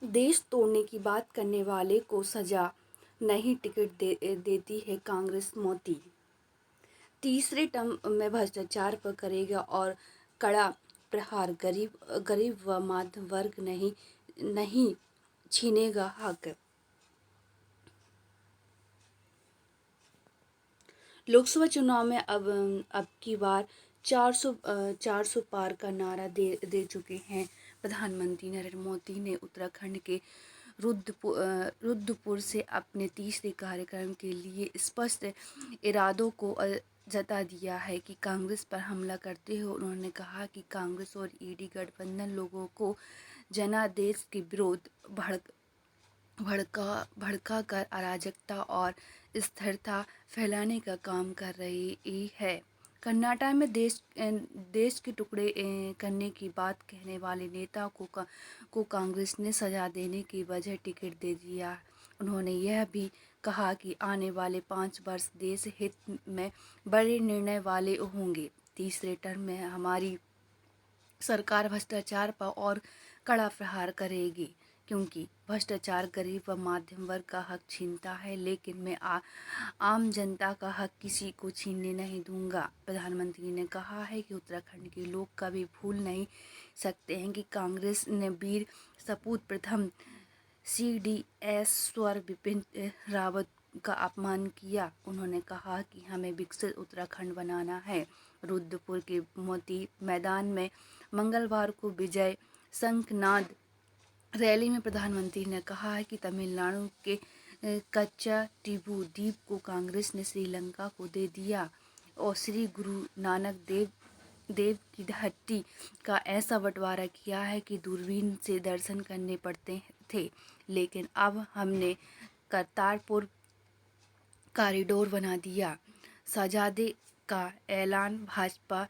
देश तोड़ने की बात करने वाले को सजा नहीं देती है कांग्रेस मोदी। तीसरे टर्म में भ्रष्टाचार पर करेगा और कड़ा प्रहार। गरीब व मध्यम वर्ग नहीं छीनेगा हक। लोकसभा चुनाव में अब की बार 400 पार का नारा दे चुके हैं प्रधानमंत्री नरेंद्र मोदी ने उत्तराखंड के रुद्रपुर से अपने तीसरे कार्यक्रम के लिए स्पष्ट इरादों को जता दिया है कि कांग्रेस पर हमला करते हुए उन्होंने कहा कि कांग्रेस और ईडी गठबंधन लोगों को जनादेश के विरोध भड़का कर अराजकता और स्थिरता फैलाने का काम कर रही है। कर्नाटक में देश के टुकड़े करने की बात कहने वाले नेता को कांग्रेस ने सजा देने की वजह टिकट दे दिया। उन्होंने यह भी कहा कि आने वाले 5 वर्ष देश हित में बड़े निर्णय वाले होंगे। तीसरे टर्म में हमारी सरकार भ्रष्टाचार पर और कड़ा प्रहार करेगी, क्योंकि भ्रष्टाचार गरीब व मध्यम वर्ग का हक छीनता है, लेकिन मैं आम जनता का हक किसी को छीनने नहीं दूंगा। प्रधानमंत्री ने कहा है कि उत्तराखंड के लोग कभी भूल नहीं सकते हैं कि कांग्रेस ने वीर सपूत प्रथम CDS स्वर विपिन रावत का अपमान किया। उन्होंने कहा कि हमें विकसित उत्तराखंड बनाना है। रुद्रपुर के मोती मैदान में मंगलवार को विजय शंखनाद रैली में प्रधानमंत्री ने कहा है कि तमिलनाडु के कच्चा टिबू द्वीप को कांग्रेस ने श्रीलंका को दे दिया और श्री गुरु नानक देव की धरती का ऐसा बंटवारा किया है कि दूरबीन से दर्शन करने पड़ते थे, लेकिन अब हमने करतारपुर कॉरिडोर बना दिया। शहजादे का ऐलान, भाजपा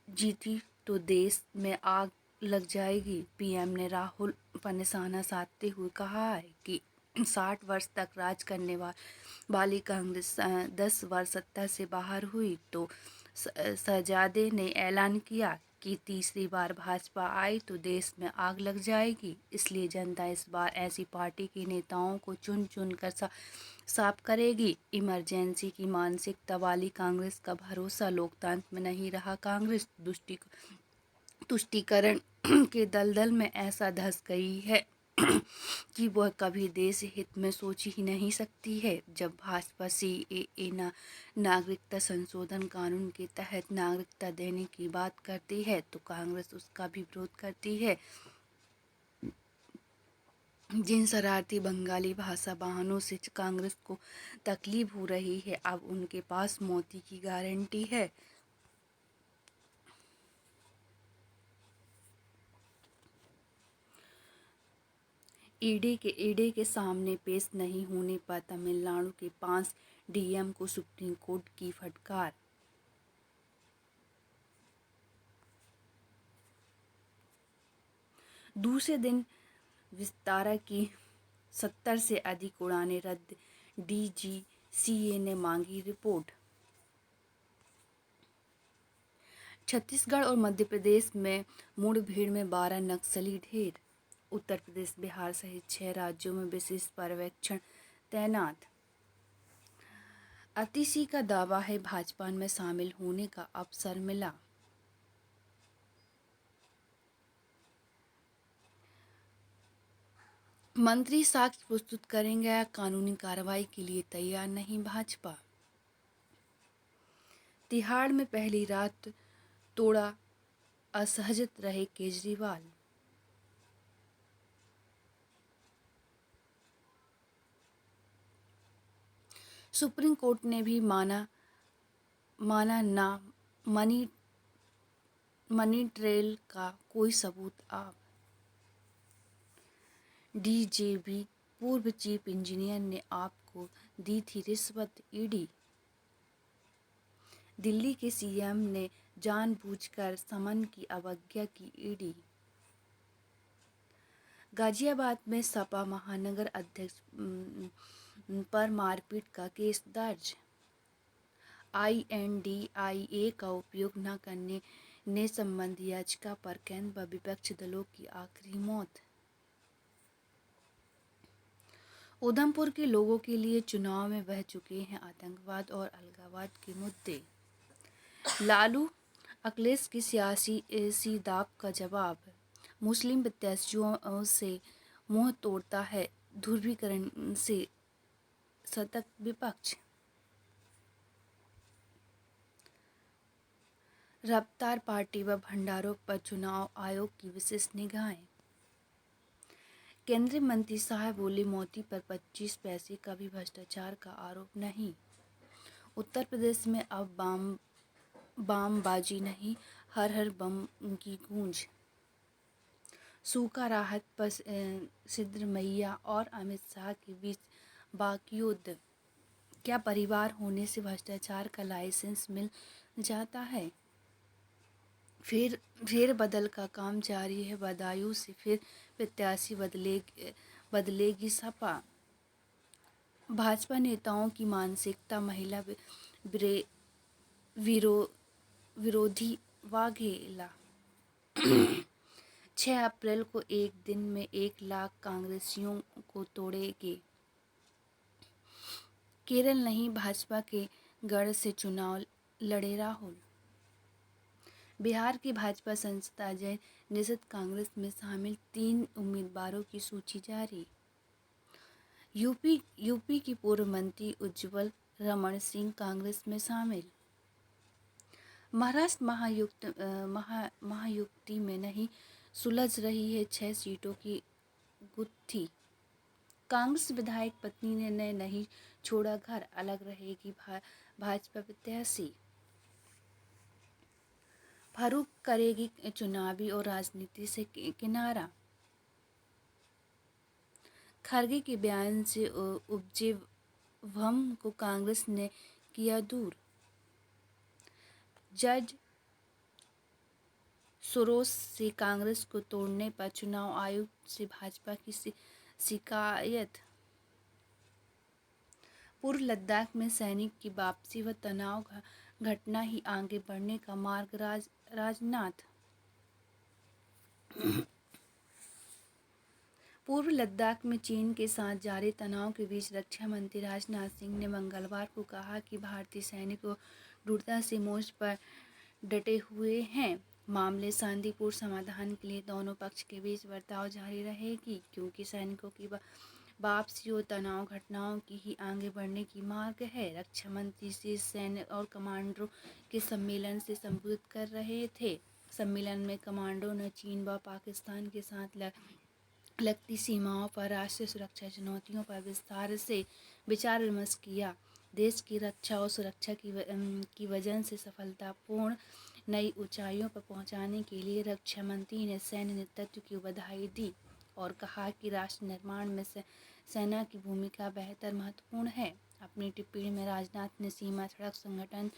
जीती तो देश में आग लग जाएगी। पीएम ने राहुल पर निशाना साधते हुए कहा है कि 60 वर्ष तक राज करने वाली कांग्रेस 10 वर्ष सत्ता से बाहर हुई तो शहजादे ने ऐलान किया कि तीसरी बार भाजपा आई तो देश में आग लग जाएगी। इसलिए जनता इस बार ऐसी पार्टी के नेताओं को चुन चुन कर साफ करेगी। इमरजेंसी की मानसिकता वाली कांग्रेस का भरोसा लोकतंत्र में नहीं रहा। कांग्रेस तुष्टीकरण के दलदल में ऐसा धंस गई है कि वह कभी देश हित में सोच ही नहीं सकती है। जब भाजपा CAA नागरिकता संशोधन कानून के तहत नागरिकता देने की बात करती है तो कांग्रेस उसका भी विरोध करती है। जिन शरारती बंगाली भाषा वाहनों से कांग्रेस को तकलीफ हो रही है, अब उनके पास मोदी की गारंटी है। ईडी के सामने पेश नहीं होने पर तमिलनाडु के 5 DM को सुप्रीम कोर्ट की फटकार। दूसरे दिन विस्तारा की 70 से अधिक उड़ानें रद्द, DGCA ने मांगी रिपोर्ट। छत्तीसगढ़ और मध्य प्रदेश में मुठभेड़ में 12 नक्सली ढेर। उत्तर प्रदेश, बिहार सहित 6 राज्यों में विशेष पर्यवेक्षण तैनात। अतिशी का दावा है भाजपा में शामिल होने का अवसर मिला। मंत्री साक्ष्य प्रस्तुत करेंगे, कानूनी कार्रवाई के लिए तैयार नहीं भाजपा। तिहाड़ में पहली रात तोड़ा, असहजत रहे केजरीवाल। सुप्रीम कोर्ट ने भी माना ना मनी ट्रेल का कोई सबूत। आप DJB पूर्व चीफ इंजीनियर ने आपको दी थी रिश्वत। ईडी। दिल्ली के CM ने जानबूझकर समन की अवज्ञा की। ईडी। गाजियाबाद में सपा महानगर अध्यक्ष पर मारपीट का केस दर्ज। INDIA का उपयोग न करने संबंधी याचिका पर केंद्र व विपक्षी दलों की आखिरी मौत। उधमपुर के लोगों के लिए चुनाव में बह चुके हैं आतंकवाद और अलगाववाद के मुद्दे। लालू अखिलेश की सियासी दांव का जवाब। मुस्लिम प्रत्याशियों से मुंह तोड़ता है, ध्रुवीकरण से सतर्क विपक्ष। रफ्तार पार्टी व भंडारों पर चुनाव आयोग की विशेष निगाहें। केंद्रीय मंत्री साहब बोले, मोदी पर 25 पैसे का भी भ्रष्टाचार का आरोप नहीं। उत्तर प्रदेश में अब बामबाजी नहीं, हर हर बम की गूंज। सूखा राहत पर सिद्धरमैया और अमित शाह के बीच वाकयुद्ध। क्या परिवार होने से भ्रष्टाचार का लाइसेंस मिल जाता है? फिर बदल का काम जारी है, बदायूं से फिर प्रत्याशी बदलेगी सपा। भाजपा नेताओं की मानसिकता महिला विरोधी वाघेला। 6 अप्रैल को एक दिन में 1 लाख कांग्रेसियों को तोड़ेंगे। केरल नहीं, भाजपा के गढ़ से चुनाव लड़े राहुल। बिहार की भाजपा सांसद अजय निषद कांग्रेस में शामिल, 3 उम्मीदवारों की सूची जारी। यूपी की पूर्व मंत्री उज्ज्वल रमण सिंह कांग्रेस में शामिल। महाराष्ट्र महायुति में नहीं सुलझ रही है 6 सीटों की गुत्थी। कांग्रेस विधायक पत्नी ने नहीं छोड़ा घर, अलग रहेगी भाजपा प्रत्याशी। फारूक करेगी चुनावी और राजनीति से किनारा। खरगे के बयान से उपजे भ्रम को कांग्रेस ने किया दूर। जज सोरोस से कांग्रेस को तोड़ने पर चुनाव आयोग से भाजपा की शिकायत। पूर्व लद्दाख में सैनिक की वापसी व तनाव घटना ही आगे बढ़ने का मार्ग, राजनाथ। पूर्व लद्दाख में चीन के साथ जारी तनाव के बीच रक्षा मंत्री राजनाथ सिंह ने मंगलवार को कहा कि भारतीय सैनिक दृढ़ता से मोर्च पर डटे हुए हैं। मामले शांतिपूर्ण समाधान के लिए दोनों पक्ष के बीच बर्ताव जारी रहेगी, क्योंकि सैनिकों की वापसी और तनाव घटनाओं की ही आगे बढ़ने की मार्ग है। रक्षा मंत्री शीर्ष सैन्य और कमांडरों के सम्मेलन से संबोधित कर रहे थे। सम्मेलन में कमांडरों ने चीन व पाकिस्तान के साथ लगती सीमाओं पर राष्ट्रीय सुरक्षा चुनौतियों पर विस्तार से विचार विमर्श किया। देश की रक्षा और सुरक्षा की वजह से सफलतापूर्ण नई ऊंचाइयों पर पहुंचाने के लिए रक्षा मंत्री ने सैन्य नेतृत्व की बधाई दी और कहा कि राष्ट्र निर्माण में सेना की भूमिका बेहतर महत्वपूर्ण है। अपनी टिप्पणी में राजनाथ ने सीमा सड़क संगठन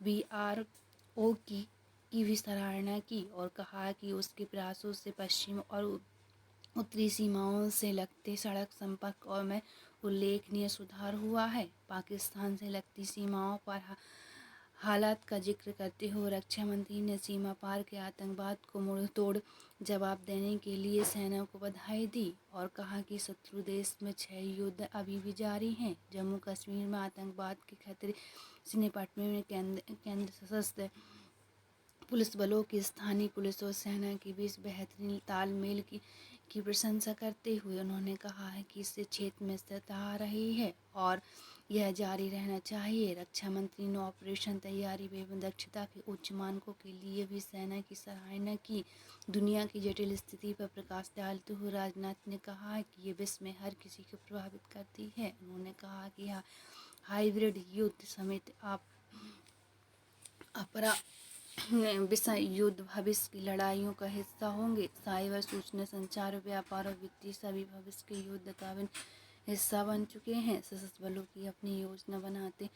BRO की भी सराहना की और कहा कि उसके प्रयासों से पश्चिम और उत्तरी सीमाओं से लगते सड़क संपर्क और में उल्लेखनीय सुधार हुआ है। पाकिस्तान से लगती सीमाओं पर हालात का जिक्र करते हुए रक्षा मंत्री ने सीमा पार के आतंकवाद को मुंहतोड़ जवाब देने के लिए सेना को बधाई दी और कहा कि शत्रु देश में 6 युद्ध अभी भी जारी हैं। जम्मू कश्मीर में आतंकवाद के खतरे से निपटने में केंद्र सशस्त्र पुलिस बलों की स्थानीय पुलिस और सेना के बीच बेहतरीन तालमेल की प्रशंसा करते हुए उन्होंने कहा है कि इससे क्षेत्र में स्थिरता आ रही है और यह जारी रहना चाहिए। रक्षा मंत्री ने ऑपरेशन तैयारी एवं दक्षता के उच्च मानकों के लिए भी सेना की सराहना की। दुनिया की जटिल स्थिति पर प्रकाश डालते हुए राजनाथ ने कहा है कि ये विश्व में हर किसी को प्रभावित करती है। उन्होंने कहा कि हाइब्रिड युद्ध समेत विषय युद्ध भविष्य की लड़ाइयों का हिस्सा होंगे। साइबर, सूचना, संचार, व्यापार और वित्तीय सभी भविष्य के युद्ध का हिस्सा बन चुके हैं। सशस्त्र बलों की अपनी योजना बनाते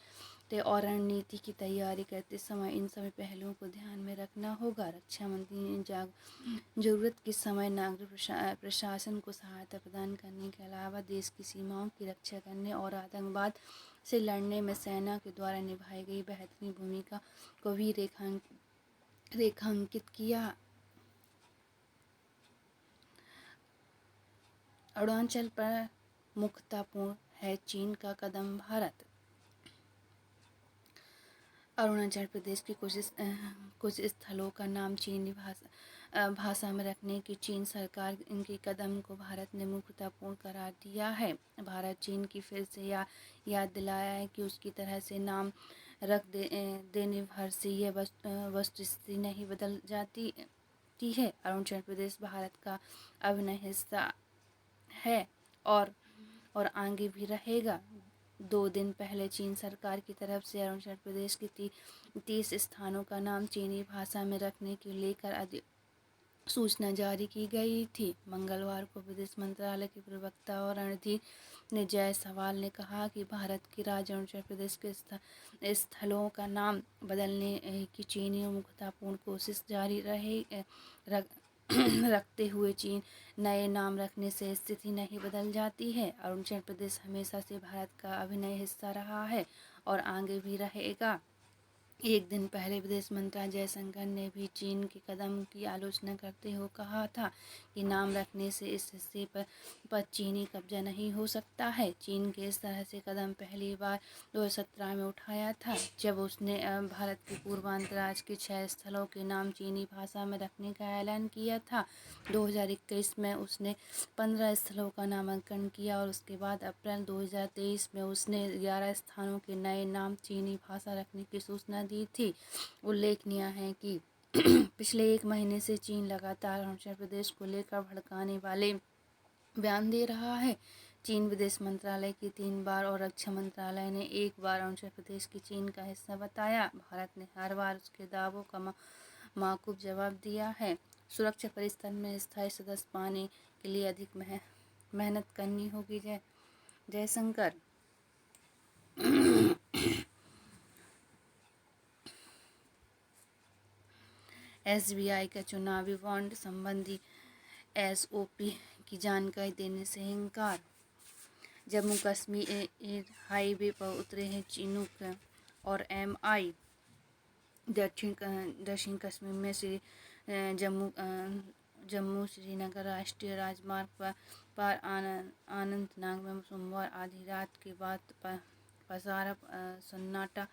और रणनीति की तैयारी करते समय इन सभी पहलुओं को ध्यान में रखना होगा। रक्षा मंत्री ने जरूरत के समय नागरिक प्रशासन को सहायता प्रदान करने के अलावा देश की सीमाओं की रक्षा करने और आतंकवाद से लड़ने में सेना के द्वारा निभाई गई बेहतरीन भूमिका को भी रेखांकित किया। अरुणाचल पर मुखतापूर्ण है चीन का कदम भारत। अरुणाचल प्रदेश के कुछ स्थलों का नाम चीनी भाषा में रखने की चीन सरकार के कदम को भारत ने मूर्खतापूर्ण करार दिया है। भारत चीन की फिर से याद दिलाया है कि उसकी तरह से नाम देने भर से यह वस्तुस्थिति नहीं बदल जाती है। अरुणाचल प्रदेश भारत का अभिन्न हिस्सा है और आगे भी रहेगा। 2 दिन पहले चीन सरकार की तरफ से अरुणाचल प्रदेश के 30 स्थानों का नाम चीनी भाषा में रखने को लेकर सूचना जारी की गई थी। मंगलवार को विदेश मंत्रालय के प्रवक्ता और रणधीर जायसवाल ने कहा कि भारत के राज्य अरुणाचल प्रदेश के स्थलों का नाम बदलने की चीनी मुखतापूर्ण कोशिश जारी रखते हुए चीन नए नाम रखने से स्थिति नहीं बदल जाती है। अरुणाचल प्रदेश हमेशा से भारत का अभिन्न हिस्सा रहा है और आगे भी रहेगा। एक दिन पहले विदेश मंत्री जयशंकर ने भी चीन के कदम की आलोचना करते हुए कहा था कि नाम रखने से इस हिस्से पर चीनी कब्जा नहीं हो सकता है। चीन के इस तरह से कदम पहली बार 2017 में उठाया था, जब उसने भारत के पूर्वांचल के 6 स्थलों के नाम चीनी भाषा में रखने का ऐलान किया था। 2021 में उसने 15 स्थलों का नामांकन किया और उसके बाद अप्रैल 2023 में उसने 11 स्थानों के नए नाम चीनी भाषा रखने की सूचना दी थी। उल्लेखनीय है कि पिछले 1 महीने से चीन लगातार अरुणाचल प्रदेश को लेकर भड़काने वाले बयान दे रहा है। चीन विदेश मंत्रालय की 3 बार और रक्षा मंत्रालय ने 1 बार अरुणाचल प्रदेश की चीन का हिस्सा बताया। भारत ने हर बार उसके दावों का माकूब जवाब दिया है। सुरक्षा परिषद में स्थायी सदस्य पाने के लिए अधिक मेहनत करनी होगी। जयशंकर। SBI का चुनावी बॉन्ड संबंधी SOP की जानकारी देने से इनकार। जम्मू कश्मीर हाईवे पर उतरे हैं चिनूक और MI। दक्षिण कश्मीर में से जम्मू श्रीनगर राष्ट्रीय राजमार्ग पर अनंतनाग में सोमवार आधी रात के बाद पसारा सन्नाटा।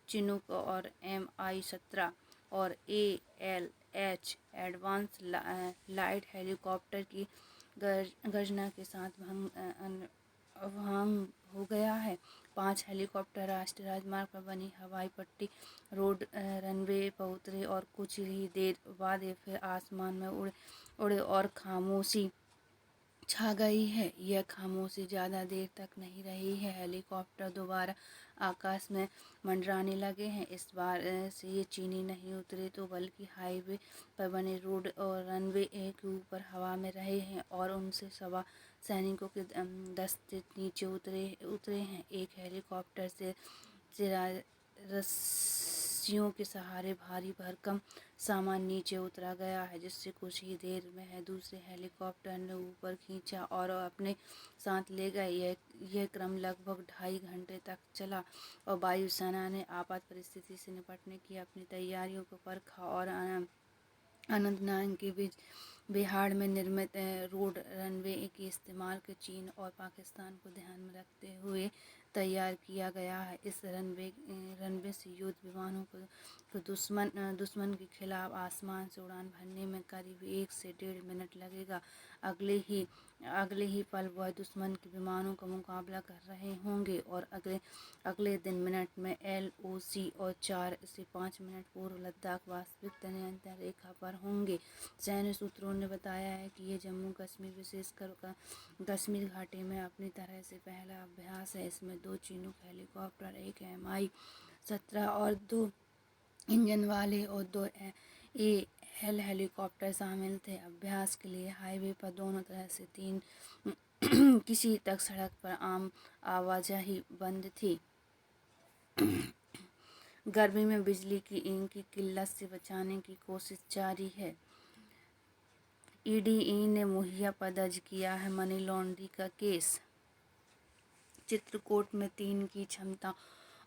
चिनूक और MI-17 और ALH एडवांस लाइट हेलीकॉप्टर की गर्जना के साथ भंग हो गया है। 5 हेलीकॉप्टर राष्ट्रीय राजमार्ग पर बनी हवाई पट्टी रोड रनवे पर उतरे और कुछ ही देर बाद ये फिर आसमान में उड़े और खामोशी छा गई है। यह खामोशी ज़्यादा देर तक नहीं रही है। हेलीकॉप्टर दोबारा आकाश में मंडराने लगे हैं। इस बार से ये चीनी नहीं उतरे तो बल्कि हाईवे पर बने रोड और रनवे के ऊपर हवा में रहे हैं और उनसे सवा सैनिकों के दस्ते नीचे उतरे हैं। एक हेलीकॉप्टर से रस्सियों के सहारे भारी भरकम सामान नीचे उतरा गया है, जिससे कुछ ही देर में है दूसरे हेलीकॉप्टर ने ऊपर खींचा और अपने साथ ले गए। यह क्रम लगभग 2.5 घंटे तक चला और वायुसेना ने आपात परिस्थिति से निपटने की अपनी तैयारियों को परखा और अनंतनाग के बीच बिहार में निर्मित रोड रनवे के इस्तेमाल के चीन और पाकिस्तान को ध्यान में रखते हुए तैयार किया गया है। इस रनवे से युद्ध विमानों को दुश्मन के खिलाफ आसमान से उड़ान भरने में करीब 1 से 1.5 मिनट लगेगा। अगले ही पल वह दुश्मन के विमानों का मुकाबला कर रहे होंगे और अगले दिन मिनट में LOC और 4 से 5 मिनट पूर्व लद्दाख वास्तविक नियंत्रण रेखा पर होंगे। सैन्य सूत्रों ने बताया है कि यह जम्मू कश्मीर विशेषकर कश्मीर घाटी में अपनी तरह से पहला अभ्यास है। इसमें 2 चिनूक हेलीकॉप्टर, 1 MI-17 और 2 इंजन वाले और 2 AL हेलीकॉप्टर शामिल थे। अभ्यास के लिए हाईवे पर दोनों तरफ से 3 किसी तक सड़क पर आम आवाजाही बंद थी। गर्मी में बिजली की किल्लत से बचाने की कोशिश जारी है। ED ने मुहैया पर दर्ज किया है मनी लॉन्ड्रिंग का केस। चित्रकूट में 3 की क्षमता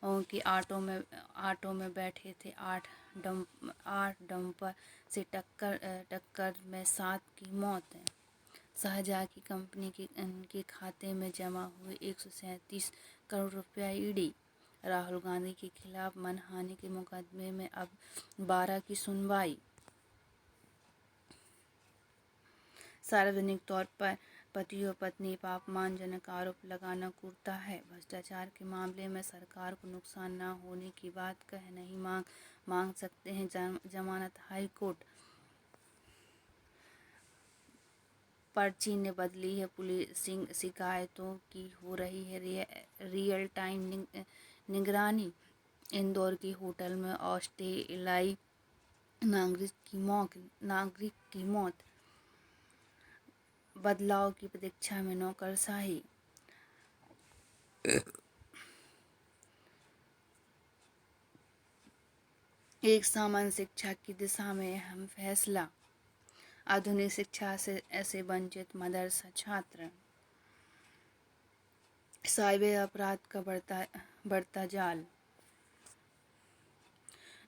की ऑटो में बैठे थे 8 डंपर से टक्कर में 7 की मौत है। शाहजहाँ की कंपनी के खाते में जमा हुए 137 करोड़ रुपया। ईडी। राहुल गांधी के खिलाफ मानहानि के मुकदमे में अब 12 की सुनवाई। सार्वजनिक तौर पर पति और पत्नी पर अपमानजनक आरोप लगाना क्रूरता है। भ्रष्टाचार के मामले में सरकार को नुकसान न होने की बात कह नहीं मांग सकते हैं जमानत। High court. पर्ची ने बदली है पुलिसिंग, शिकायतों की हो रही है रियल टाइम निगरानी। इंदौर की होटल में ऑस्ट्रेलियाई नागरिक की मौत। बदलाव की प्रतीक्षा में नौकरशाही। एक समान शिक्षा की दिशा में अहम फैसला। आधुनिक शिक्षा से ऐसे वंचित मदरसा छात्र। साइबर अपराध का बढ़ता जाल।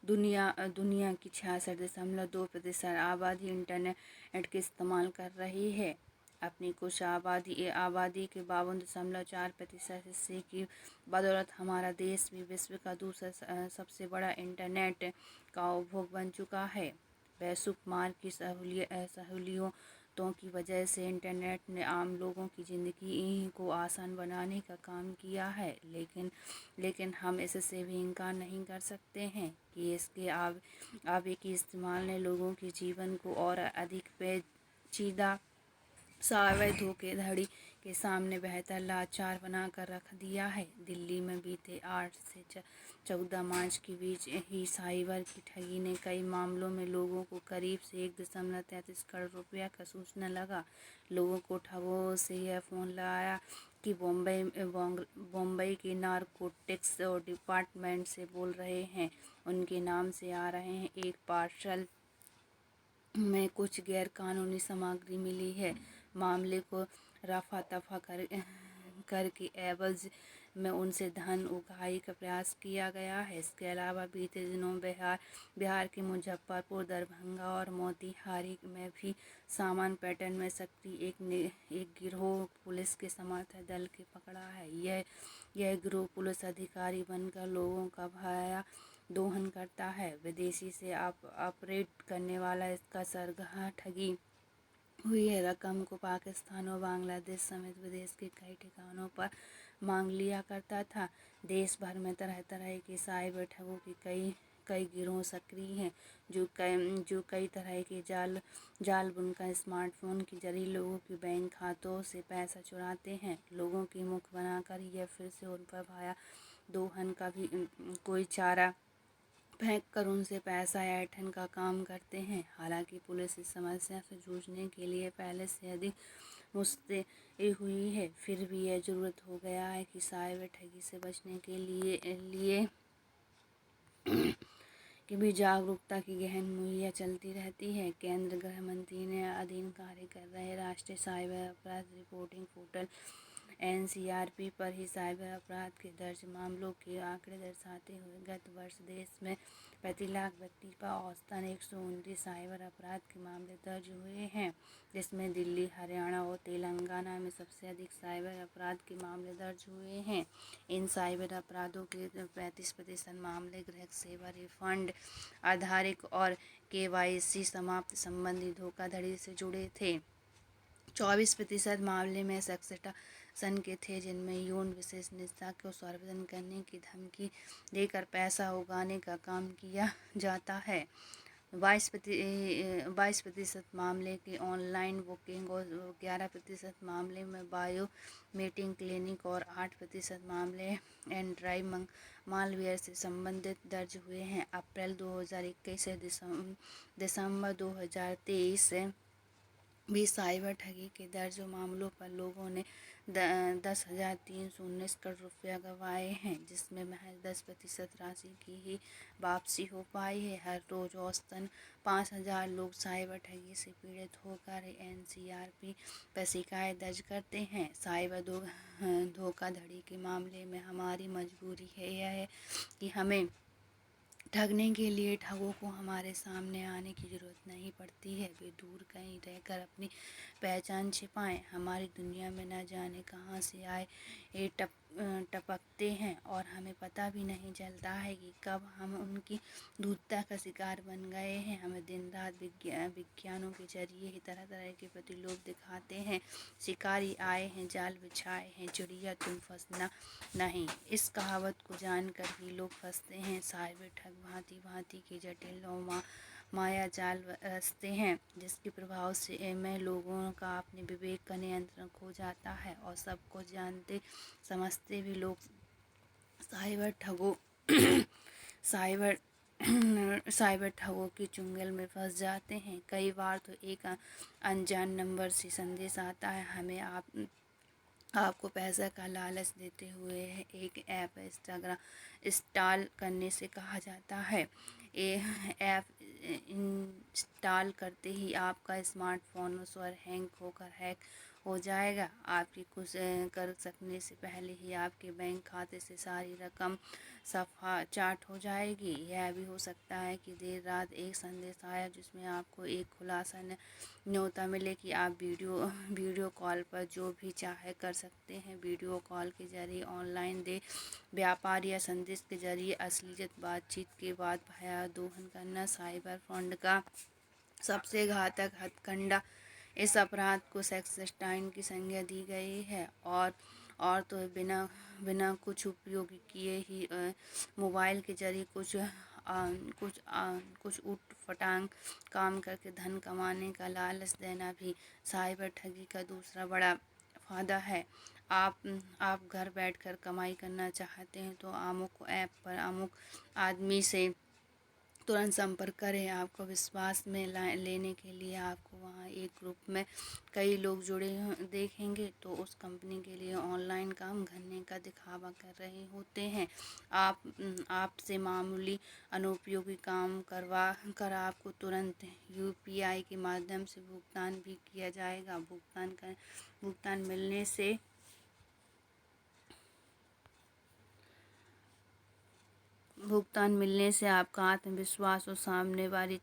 दुनिया की 66.2% आबादी इंटरनेट के इस्तेमाल कर रही है। अपनी कुछ आबादी के 52.4% हिस्से की बदौलत हमारा देश भी विश्व का दूसरा सबसे बड़ा इंटरनेट का उपभोग बन चुका है। वैश्विक मार्ग की सहूलियतों की वजह से इंटरनेट ने आम लोगों की ज़िंदगी को आसान बनाने का काम किया है, लेकिन हम इससे भी इनकार नहीं कर सकते हैं कि इसके आगे के इस्तेमाल ने लोगों के जीवन को और अधिक पेचीदा, साइबर धोखाधड़ी के सामने बेहतर लाचार बनाकर रख दिया है। दिल्ली में बीते 8 से 14 मार्च के बीच ही साइबर की ठगी ने कई मामलों में लोगों को करीब से 1.33 करोड़ रुपया का सूचना लगा। लोगों को ठगों से यह फ़ोन लगाया कि बम्बई के नारकोटिक्स डिपार्टमेंट से बोल रहे हैं, उनके नाम से आ रहे हैं, एक पार्सल में कुछ गैर कानूनी सामग्री मिली है। मामले को रफा दफा करके एवज में उनसे धन उगाही का प्रयास किया गया है। इसके अलावा बीते दिनों बिहार के मुजफ्फरपुर, दरभंगा और मोतिहारी में भी समान पैटर्न में सक्रिय एक गिरोह पुलिस के समर्थक दल के पकड़ा है। यह गिरोह पुलिस अधिकारी बनकर लोगों का भया दोहन करता है। विदेशी से ऑपरेट करने वाला इसका सरगना ठगी हुई है रकम को पाकिस्तान और बांग्लादेश समेत विदेश के कई ठिकानों पर मांग लिया करता था। देश भर में तरह तरह के साइबर ठगों के कई गिरोह सक्रिय हैं, जो कई तरह के जाल बुनकर स्मार्टफोन के जरिए लोगों के बैंक खातों से पैसा चुराते हैं। लोगों की मुख बनाकर यह फिर से उन पर भाया दोहन का भी कोई चारा फेंक कर उनसे पैसा या ऐंठन का काम करते हैं। हालांकि पुलिस इस समस्या से जूझने के लिए पहले से अधिक मुस्तैदी हुई है, फिर भी यह ज़रूरत हो गया है कि साइबर ठगी से बचने के लिए की भी जागरूकता की गहन मुहैया चलती रहती है। केंद्रीय गृह मंत्री ने अधीन कार्य कर रहे राष्ट्रीय साइबर अपराध रिपोर्टिंग पोर्टल NCRP पर ही साइबर अपराध के दर्ज मामलों के आंकड़े दर्शाते हुए गत वर्ष देश में प्रति लाख व्यक्ति पर औसतन 129 साइबर अपराध के मामले दर्ज हुए हैं, जिसमें दिल्ली, हरियाणा और तेलंगाना में सबसे अधिक साइबर अपराध के मामले दर्ज हुए हैं। इन साइबर अपराधों के 35% मामले ग्राहक सेवा रिफंड आधारित और KYC समाप्त संबंधी धोखाधड़ी से जुड़े थे। 24% मामले में एक्सटॉर्शन के थे, जिनमें यौन विशेषज्ञता को सार्वजनिक करने की धमकी देकर पैसा उगाने का काम किया जाता है। 22% मामले की ऑनलाइन बुकिंग और 11% मामले में बायोमेट्रिक क्लिनिक और 8% मामले एंड्रॉयड मालवेयर से संबंधित दर्ज हुए हैं। अप्रैल 2021 से दिसंबर 2023 भी साइबर ठगी के दर्जों मामलों पर लोगों ने 10,319 करोड़ रुपया गंवाए हैं, जिसमें महज 10% राशि की ही वापसी हो पाई है। हर रोज औसतन 5,000 लोग साइबर ठगी से पीड़ित होकर NCRP पर शिकायत दर्ज करते हैं। साइबर धोखाधड़ी के मामले में हमारी मजबूरी यह है कि हमें ठगने के लिए ठगों को हमारे सामने आने की ज़रूरत नहीं पड़ती है। वे दूर कहीं रहकर अपनी पहचान छिपाएं। हमारी दुनिया में न जाने कहाँ से आए ये टपकते हैं और हमें पता भी नहीं चलता है कि कब हम उनकी धूर्तता का शिकार बन गए हैं। हमें दिन रात विज्ञानों के जरिए ही तरह तरह के प्रतिलोभ दिखाते हैं। शिकारी आए हैं, जाल बिछाए हैं, चिड़िया तुम फंसना नहीं। इस कहावत को जानकर ही लोग फंसते हैं। साइबर ठग भांति भांति के जटिल और माया जाल रचते हैं, जिसके प्रभाव से में लोगों का अपने विवेक का नियंत्रण खो जाता है और सबको जानते समझते भी लोग साइबर ठगों साइबर साइबर ठगों के चुंगल में फंस जाते हैं। कई बार तो एक अनजान नंबर से संदेश आता है, हमें आपको पैसा का लालच देते हुए एक ऐप इंस्टॉल करने से कहा जाता है। ये ऐप इंस्टॉल करते ही आपका स्मार्टफोन उस पर हैंग होकर हैक हो जाएगा। आपकी कुछ कर सकने से पहले ही आपके बैंक खाते से सारी रकम सफा चाट हो जाएगी। यह भी हो सकता है कि देर रात एक संदेश आया जिसमें आपको एक खुलासा न्योता मिले कि आप वीडियो कॉल पर जो भी चाहे कर सकते हैं। वीडियो कॉल के जरिए ऑनलाइन व्यापार या संदेश के जरिए अश्लील बातचीत के बाद भया दोहन करना साइबर फ्रॉड का सबसे घातक हथकंडा। इस अपराध को सेक्सटाइन की संज्ञा दी गई है और तो बिना कुछ उपयोग किए ही मोबाइल के जरिए कुछ ऊट-पटांग काम करके धन कमाने का लालच देना भी साइबर ठगी का दूसरा बड़ा फायदा है। आप घर बैठकर कमाई करना चाहते हैं तो अमुक ऐप पर अमुक आदमी से तुरंत संपर्क करें। आपको विश्वास में लेने के लिए आपको वहाँ एक ग्रुप में कई लोग जुड़े देखेंगे तो उस कंपनी के लिए ऑनलाइन काम करने का दिखावा कर रहे होते हैं। आपसे मामूली अनुपयोगी काम करवा कर आपको तुरंत यूपीआई के माध्यम से भुगतान भी किया जाएगा। भुगतान मिलने से आपका आत्मविश्वास और सामने वाली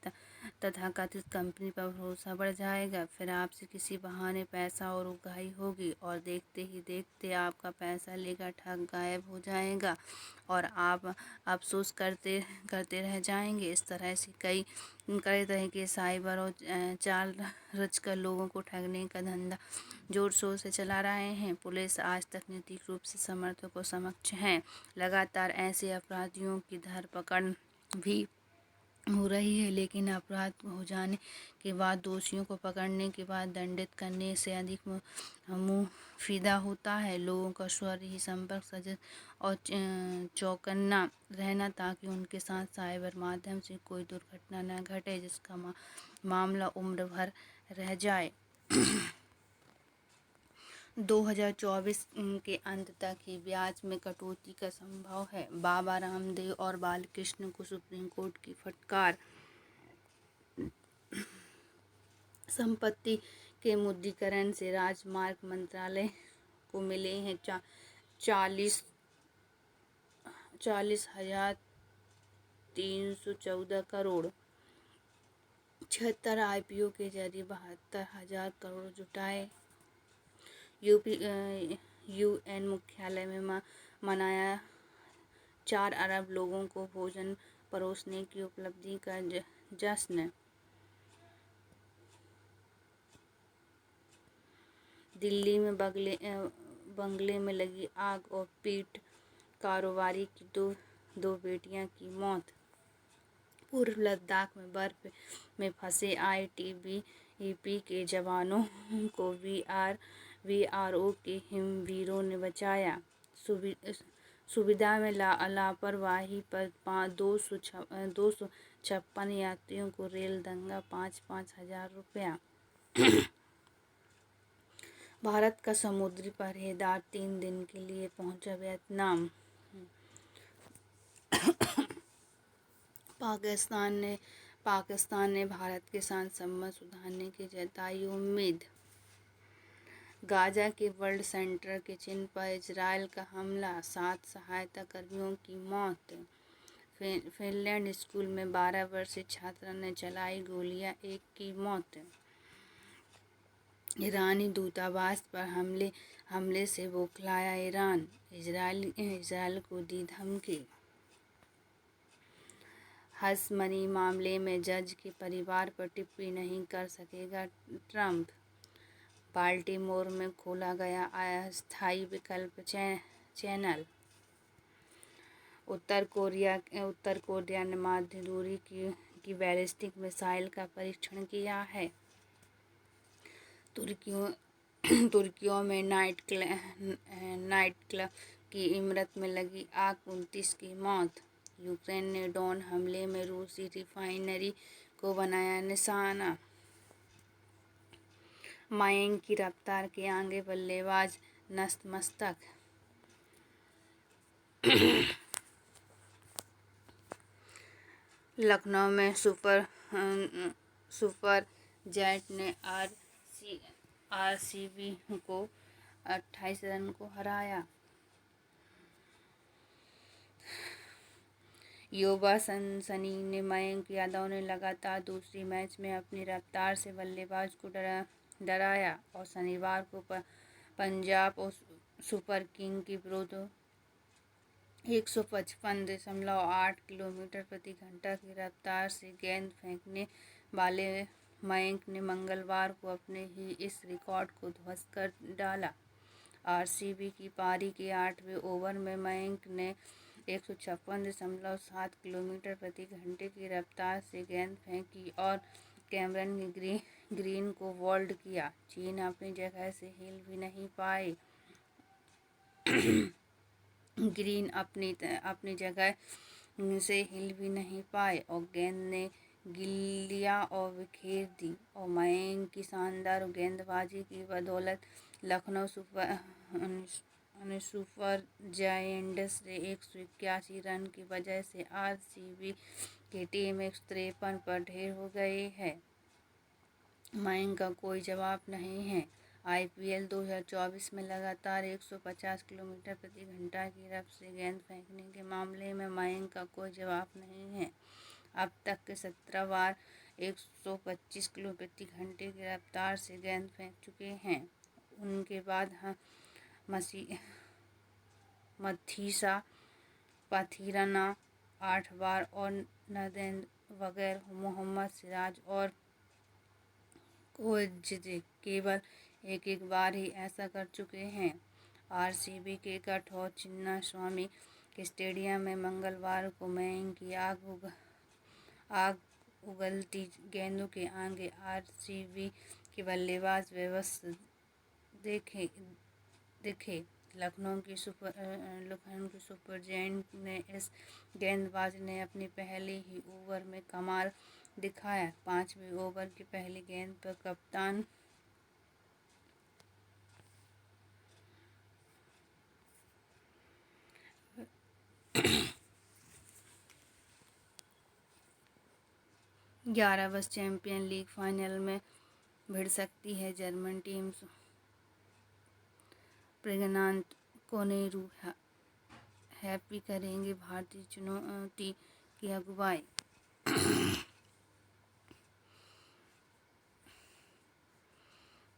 तथाकथित कंपनी पर भरोसा बढ़ जाएगा। फिर आपसे किसी बहाने पैसा और उगाही होगी और देखते ही देखते आपका पैसा लेकर ठग गायब हो जाएगा और आप अफसोस करते रह जाएंगे। इस तरह से कई तरह के साइबर और चाल रचकर लोगों को ठगने का धंधा जोर शोर से चला रहे हैं। पुलिस आज तकनीकी रूप से समर्थकों समक्ष है। लगातार ऐसे अपराधियों की धरपकड़ भी हो रही है, लेकिन अपराध हो जाने के बाद दोषियों को पकड़ने के बाद दंडित करने से अधिक मुफीदा होता है। लोगों का स्वर ही संपर्क सजग और चौकन्ना रहना ताकि उनके साथ साइबर माध्यम से कोई दुर्घटना न घटे जिसका मामला उम्र भर रह जाए। 2024 के अंत तक ही ब्याज में कटौती का संभव है। बाबा रामदेव और बालकृष्ण को सुप्रीम कोर्ट की फटकार। संपत्ति के मुद्रीकरण से राजमार्ग मंत्रालय को मिले हैं 40,314 करोड़। 76 IPO के जरिए 72,000 करोड़ जुटाए। UN मुख्यालय में मनाया 4 अरब लोगों को भोजन परोसने की उपलब्धि का जश्न। दिल्ली में बंगले में लगी आग और पीट कारोबारी की दो बेटियां की मौत। पूर्व लद्दाख में बर्फ में फंसे ITBP के जवानों को VRO के हिमवीरों ने बचाया। सुविधा में लापरवाही पर 256 यात्रियों को रेल दंगा 5-5 हजार रुपया। भारत का समुद्री पहरेदार 3 दिन के लिए पहुंचा वियतनाम। पाकिस्तान ने भारत के साथ संबंध सुधारने की जताई उम्मीद। गाजा के वर्ल्ड सेंटर के चिन्ह पर इजरायल का हमला, 7 सहायता कर्मियों की मौत। फिनलैंड स्कूल में 12 वर्षीय छात्रा ने चलाई गोलियां, एक की मौत। ईरानी दूतावास पर हमले से बौखलाया ईरान, इजरायल को दी धमकी। हसमनी मामले में जज के परिवार पर टिप्पणी नहीं कर सकेगा ट्रंप। बाल्टीमोर में खोला गया अस्थायी विकल्प चैनल। उत्तर कोरिया ने मध्य दूरी की बैलिस्टिक मिसाइल का परीक्षण किया है। तुर्कियों में नाइट क्लब की इमारत में लगी आग, 29 की मौत। यूक्रेन ने ड्रोन हमले में रूसी रिफाइनरी को बनाया निशाना। मयंक की रफ्तार के आगे बल्लेबाज नतमस्तक। लखनऊ में सुपर जेट ने आरसीबी को 28 रन को हराया। युवा सनी ने मयंक यादव ने लगातार दूसरी मैच में अपनी रफ्तार से बल्लेबाज को डराया और शनिवार को पंजाब और सुपर किंग के विरुद्ध 155.8 किलोमीटर प्रति घंटा की रफ्तार से गेंद फेंकने वाले मयंक ने मंगलवार को अपने ही इस रिकॉर्ड को ध्वस्त कर डाला। आरसीबी की पारी के 8वें ओवर में मयंक ने 156.7 किलोमीटर प्रति घंटे की रफ्तार से गेंद फेंकी और कैमरन ग्रीन को बोल्ड किया। चीन अपनी जगह से हिल भी नहीं पाए। ग्रीन अपनी जगह से हिल भी नहीं पाए और गेंद ने गिल्लियां और बिखेर दी और मयंक की शानदार गेंदबाजी की बदौलत लखनऊ सुपर जायंट्स से 181 रन की वजह से आरसीबी की टीम 153 पर ढेर हो गई है। मयंक का कोई जवाब नहीं है। आईपीएल 2024 में लगातार 150 किलोमीटर प्रति घंटा की रफ्तार से गेंद फेंकने के मामले में मयंक का कोई जवाब नहीं है। अब तक के 17 बार 125 किलो प्रति घंटे की रफ्तार से गेंद फेंक चुके हैं। उनके बाद मथीसा पाथिरना 8 बार और नरेंद्र बगैर मोहम्मद सिराज और कोहली केवल एक बार ही ऐसा कर चुके हैं। आरसीबी के कठौर चिन्नास्वामी के स्टेडियम में मंगलवार को मयंक की आग उगलती गेंदों के आगे आरसीबी के बल्लेबाज व्यवस्थित दिखे। लखनऊ की सुपर जायंट ने इस गेंदबाज ने अपने पहले ही ओवर में कमाल दिखाया। 5वें ओवर की पहली गेंद पर कप्तान 11 बस चैंपियन लीग फाइनल में भिड़ सकती है जर्मन टीम। प्रज्ञानंत कोनेरू हैप्पी करेंगे भारतीय चुनौती की अगुवाई।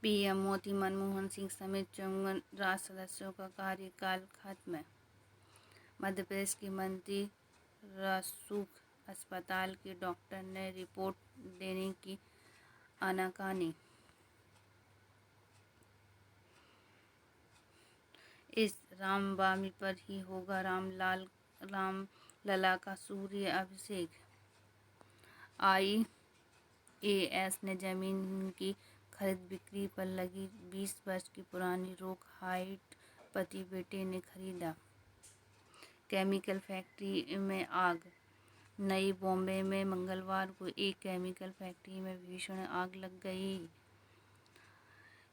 पीएम मोदी मनमोहन सिंह समेत 54 राज्य सदस्यों का कार्यकाल खत्म। मध्य प्रदेश के मंत्री रासुख अस्पताल के डॉक्टर ने रिपोर्ट देने की आनाकानी। इस रामनवमी पर ही होगा रामलला का सूर्य अभिषेक। आईएएस ने जमीन की खरीद बिक्री पर लगी 20 वर्ष की पुरानी रोक हाइट पति बेटे ने खरीदा। केमिकल फैक्ट्री में आग। नई बॉम्बे में मंगलवार को एक केमिकल फैक्ट्री में भीषण आग लग गई।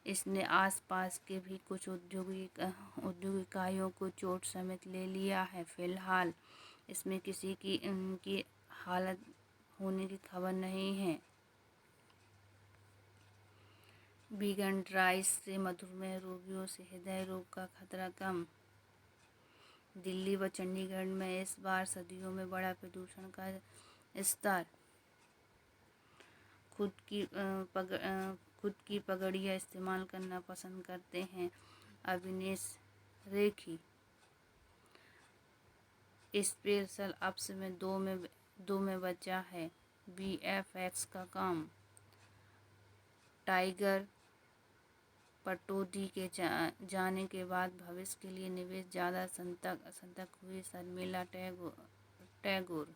इसने आसपास के भी कुछ औद्योगिक इकाइयों को चोट समेत ले लिया है। फिलहाल इसमें किसी की हालत होने की खबर नहीं है। वीगन राइस से मधुमेह रोगियों से हृदय रोग का खतरा कम। दिल्ली व चंडीगढ़ में इस बार सर्दियों में बढ़ा प्रदूषण का स्तर। खुद की पगड़ियाँ इस्तेमाल करना पसंद करते हैं अविनेश रेखी। स्पेशल अप्स में दो में बचा है VFX का काम। टाइगर पटौदी के जाने के बाद भविष्य के लिए निवेश ज़्यादा संतक हुई शर्मिला टैगोर।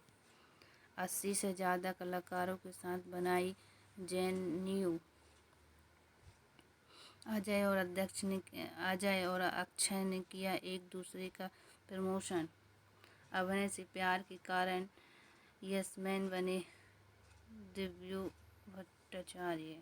80 से ज़्यादा कलाकारों के साथ बनाई जेएनयू। अजय और अक्षय ने किया एक दूसरे का प्रमोशन। अभिनय से प्यार के कारण यस मैन बने दिव्या भट्टाचार्य।